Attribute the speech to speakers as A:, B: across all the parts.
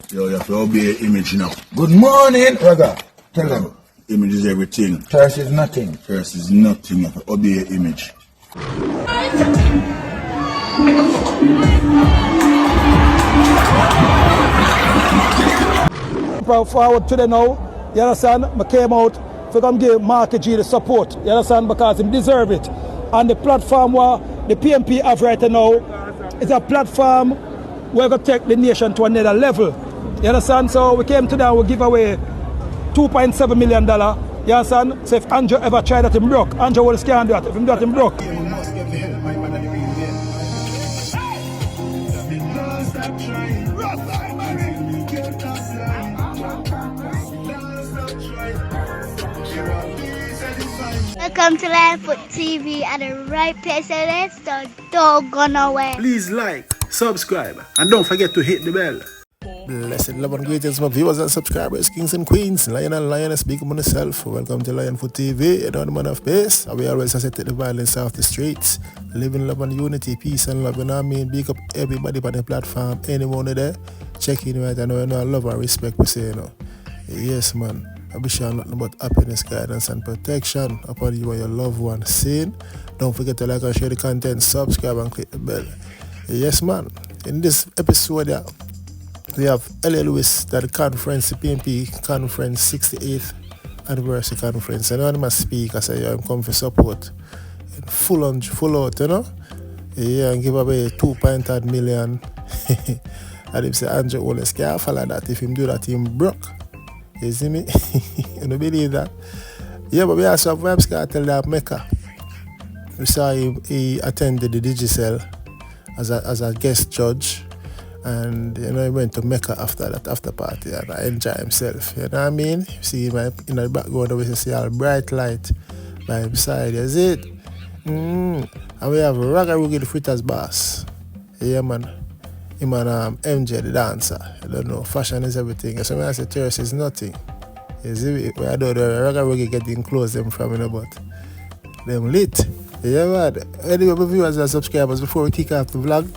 A: Yo, you have to obey image now.
B: Good morning, Ragga. Tell them.
A: Image is everything.
B: Thirst is nothing.
A: Thirst is nothing. You have to obey image.
C: Forward today now, you understand? I came out to come give Marky G the support, you understand? Because he deserve it. And the platform where the PMP have right now is a platform where we going to take the nation to another level. You understand? So we came today and we give away $2.7 million. You understand? So if Andrew ever tried that, him broke. Andrew will scan that. If him do that, him broke.
D: Welcome to Lion Foot TV at the right place, and let's don't go nowhere.
E: Please like, subscribe, and don't forget to hit the bell.
F: Blessed love and greetings, my viewers and subscribers, kings and queens, lion and lioness, big on myself. Welcome to Lion Foot TV, you know the man of peace. We always accept the violence off the streets, living love and unity, peace and love. You know what I mean? Big up everybody on the platform, anyone there. Check in right, I know love and respect we say, you know. Yes, man. I wish you nothing but happiness, guidance, and protection upon you and your loved one. Seen? Don't forget to like and share the content, subscribe, and click the bell. Yes, man. In this episode, we have L.A. Lewis, the conference, the PMP conference, 68th anniversary conference. And when I speak, I say, I'm come for support. Full out, you know? Yeah, and give away $2.8 million. And him say, Andrew Holness can't follow that. If him do that, him broke. You see me? You don't believe that? Yeah, but we also have Vybz Kartel at Mecca. We saw he attended the Digicel as a guest judge. And, you know, he went to Mecca after that after party and I enjoy himself. You know what I mean? You see him in the background, we see all bright light by his side. You see it? And we have Ragga Ruggie, the fritters boss. Yeah, man. Him and MJ, the dancer. I don't know, fashion is everything. So when I say thirst is nothing. You see, I don't know, Ragga Ruggie getting close them from, you know, but them lit. Yeah, man. Anyway, my viewers and subscribers, before we kick off the vlog,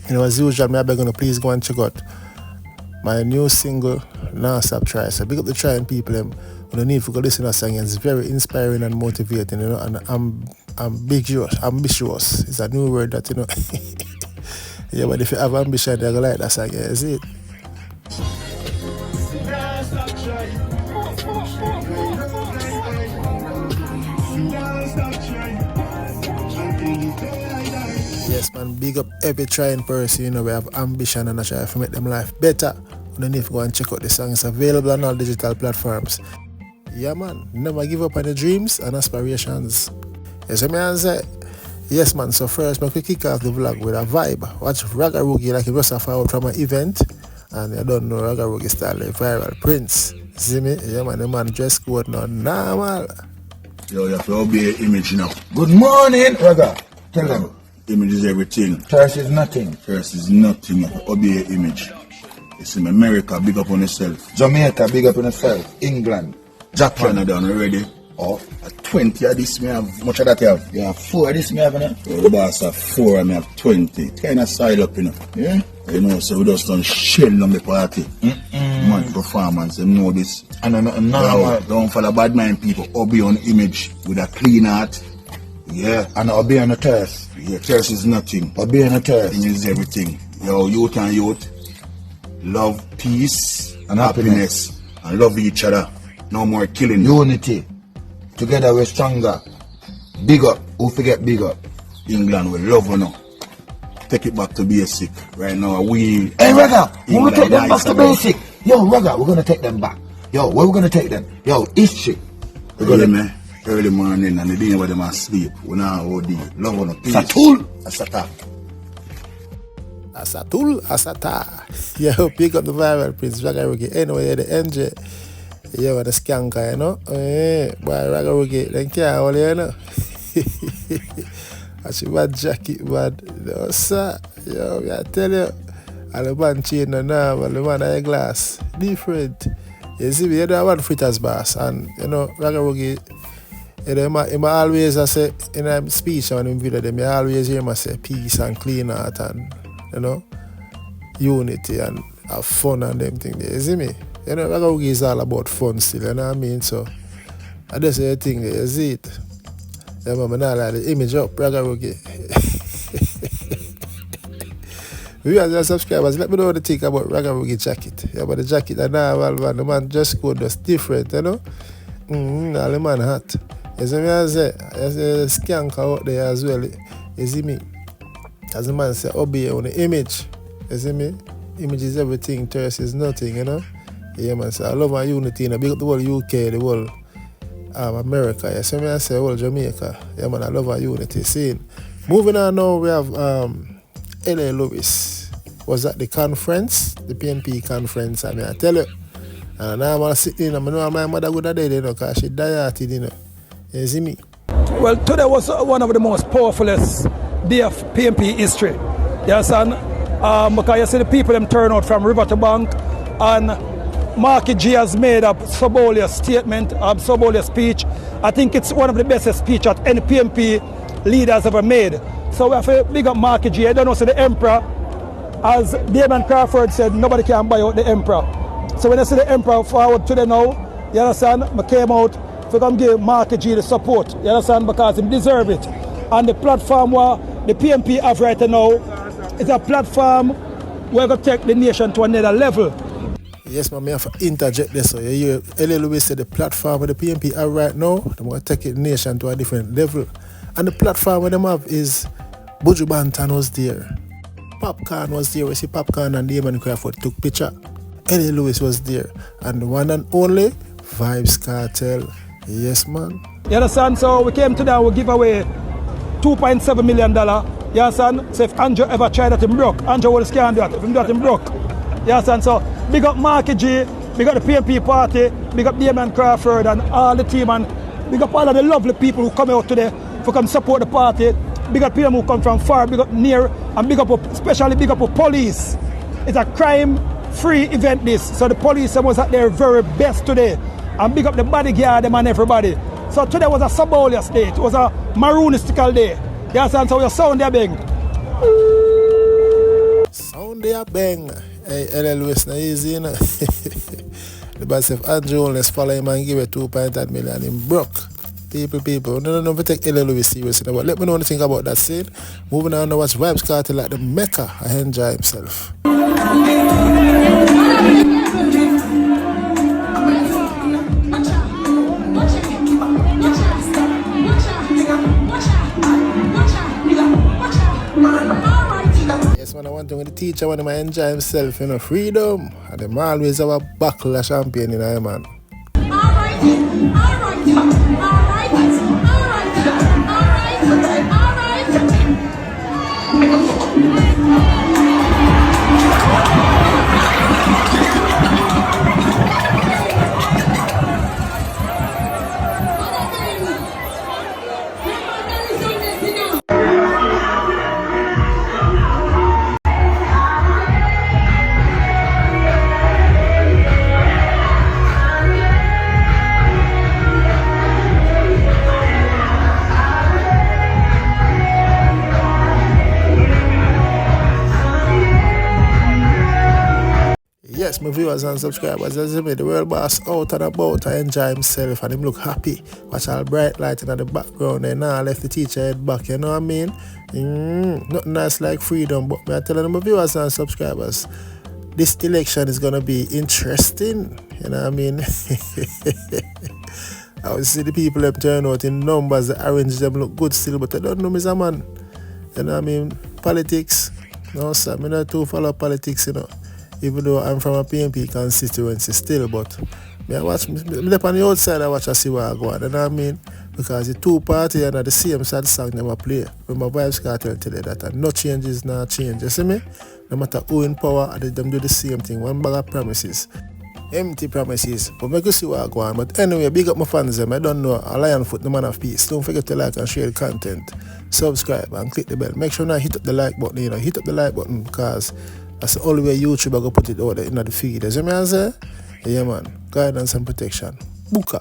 F: you know, as usual, I'm begging you please go and check out my new single, Now Stop Try. So big up the trying people, when you need to go listen to a song. It's very inspiring and motivating, you know, and I'm ambitious. It's a new word that, you know. Yeah, but if you have ambition, you're going to like that song, yeah, see it? Yes, man, big up every trying person, you know, we have ambition and I try to make them life better. You don't need to go and check out the song. It's available on all digital platforms. Yeah, man, never give up on your dreams and aspirations. Yes, I say, yes, man, so first, we kick off the vlog with a vibe. Watch Ragga Ruggie like he just out from an event. And you don't know Ragga Ruggie style, a viral prince. See me? Yeah, man, the man dress code now normal.
A: Yo, you have to obey image now.
B: Good morning, Ragga. Tell them.
A: Image is everything.
B: Thirst is nothing.
A: Thirst is nothing. You have to obey image. You see, America, big up on yourself.
B: Jamaica, big up on yourself. England. Japan.
A: Canada, already.
B: Oh.
A: 20 of this, me have. Much of that you have?
B: You have 4 of this, me have, you know?
A: The boss have 4 and me have 20. Kind of side up, you know.
B: Yeah?
A: You know, so we just done shell on the party. Mad performance, you know this.
B: And I'm not
A: don't follow bad mind people. Obey on image with a clean heart. Yeah.
B: And obey on the thirst.
A: Yeah, thirst is nothing.
B: Obey on the thirst.
A: It is everything. Yo, youth and youth. Love, peace,
B: and happiness.
A: And love each other. No more killing.
B: Unity. Together we're stronger. Big up. Who forget big up?
A: England will love you now. Take it back to basic. Right now, we...
B: Hey, Ragga, we're going to take them back to basic. Yo, Ragga, we're going to take them back. Yo, where we going to take them? Yo, history.
A: Early morning and the day where they must sleep. We now OD. Love on a peace.
B: Satul.
F: Asata. Yo, pick up the viral prince, Ragga Ruggie. Anyway, the NJ. Yo, the skanker, you know. Boy, Ragga Ruggie, they can't hold you, know. And she bad jacket, bad. No, sir. Yo, I tell you. And the man chain the knob and the man eye glass. Different. You see, you don't want fritters boss. And, you know, Ragga Ruggie, you know, he always say, in a speech on him video, them, you always hear him say peace and clean heart and, you know, unity. And have fun and them thing there, you see me? You know, Ragga Ruggie is all about fun still, you know what I mean? So, I just say the thing there, you see it? Yeah, man, I like the image up, Ragga Ruggie. Viewers and subscribers, let me know what you think about Ragga Ruggie jacket. Yeah, but the jacket, I know, the man just go just different, you know? All the man hot. You see me, I say, there's a skank out there as well, you see me? As the man say, obey on the image, you see me? Image is everything, thirst is nothing, you know? Yeah, man, so I love our unity, you know? Big up the whole UK, the whole America, you see me, I say, whole Jamaica. Yeah, man, I love our unity, see? Moving on now, we have L.A. Lewis. Was at the conference, the PNP conference, I mean, I tell you. And now I'm sitting, I know my mother would have died, you know, because she died, you know. You see me?
C: Well, today was one of the most powerfulest day of PNP history. You understand? Because you see the people them turn out from river to bank, and Marky G has made a Sobolia statement, a Sobolia speech. I think it's one of the best speech that any PNP leaders ever made. So we have to big up Marky G. I don't know, so the Emperor, as Damon Crawford said, nobody can buy out the Emperor. So when I see the Emperor forward today now, you understand, I came out to come give Marky G the support, you understand, because he deserve it. And the platform where the PNP have right now is a platform where we're going to take the nation to another level.
F: Yes, man, I have to interject this. So you hear L.A. Lewis said the platform where the PNP are right now, they're going to take the nation to a different level. And the platform where they have is Buju Banton was there. Popcorn was there. We see Popcorn and Damon Crawford took picture. L.A. Lewis was there. And the one and only Vybz Kartel. Yes, man.
C: You understand? So we came today and we give away $2.7 million. You understand? So if Andrew ever tried that, him broke. Andrew will scan that. If him do that, him broke. You understand? So big up Marky G, big up the PNP party, big up Damon Crawford and all the team, and big up all of the lovely people who come out today to come support the party. Big up people who come from far, big up near, and big up, especially big up the police. It's a crime-free event this, so the police was at their very best today. And big up the bodyguard them and everybody. So today was a Sobolia day, it was a maroonistical day. You understand? So your sound there bang.
F: Sound there bang. Hey, L.A. Lewis, not easy, you know. The boss of Andrew Holness follow him and give it 2.8 million, him broke. People, no, take L.A. Lewis serious. But let me know what you think about that scene. Moving on to watch Vybz Kartel at the Mecca. I enjoy himself. Yes, man, I want to when the teacher want him to enjoy himself, you know, freedom. And them always have a buckle of champagne, you know, man. Yes, my viewers and subscribers, as I say, the world boss out and about, I enjoy himself and him look happy. Watch all bright lighting in the background and now left the teacher head back, you know what I mean? Nothing nice like freedom, but me I tell my viewers and subscribers, this election is gonna be interesting, you know what I mean? I will see the people them turn out in numbers, the orange them look good still, but I don't know, Mr. Man. You know what I mean? Politics, no sir, I not too follow politics, you know. Even though I'm from a PNP constituency still, but me watch me up on the outside I watch and see where I go on, you know what I mean? Because the two parties are the same sad song they play. Remember Vybz Kartel tell you that and no changes now change, you see me? No matter who in power, them do the same thing. One bag of promises. Empty promises. But make you see where I go on. But anyway, big up my fans them. I don't know. A lion foot, the man of peace. Don't forget to like and share the content. Subscribe and click the bell. Make sure now hit up the like button, you know. Hit up the like button because that's the only way YouTube are going to put it out there in the feed. You see me I say? Yeah man. Guidance and protection. Buka.